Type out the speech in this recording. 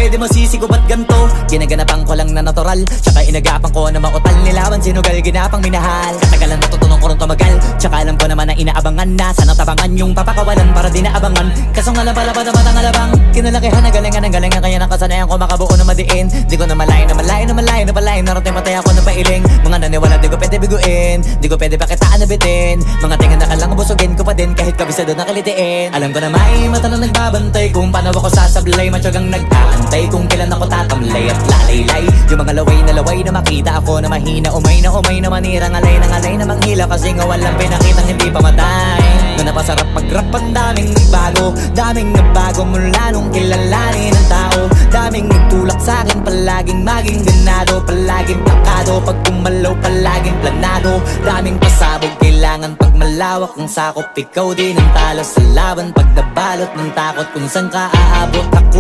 pwede mo sisigo ba't ganto? Ginaganapan ko lang na natural, tsaka inagapan ko na mautal. Nilawan sinugal, ginapang minahal. Katagalan natutunan ko rin tumagal, tsaka alam ko naman na inaabangan na. Sana tabangan yung papakawalan para di naabangan. Kaso nga lang pala pa naman ang alabang. Kinalakihan ang galingan kaya nakasanayan ko makabuo na madiin. Di ko na malayo na malayo na malayo na palayo. Narating patay ako na pailing. Mga naniwala di ko pwede biguin, di ko pwede pakitaan na bitin. Mga tingin na kalang busugin ko pa din kahit kabisado na kalitiin. Alam ko na may mata na nagbabantay kung paano ako sasablay. Matyagang nag-aantay kung kailan ako tatamlay at lalaylay. Yung mga laway na makita ako na mahina. Umay na manirang alay na manghila. Kasi nga walang pinakitang hindi pamatay. Na napasarap mag-rap ang daming nagbago mula nung kilalanin ang tao. Daming nagtulak sa'kin, palaging maging ganado. Palaging plakado, pag kumalaw palaging planado. Daming pasabog, kailangan pag malawak ang sakop. Ikaw din ang talo sa laban pag nabalot ng takot kung saan ka aabot. Ako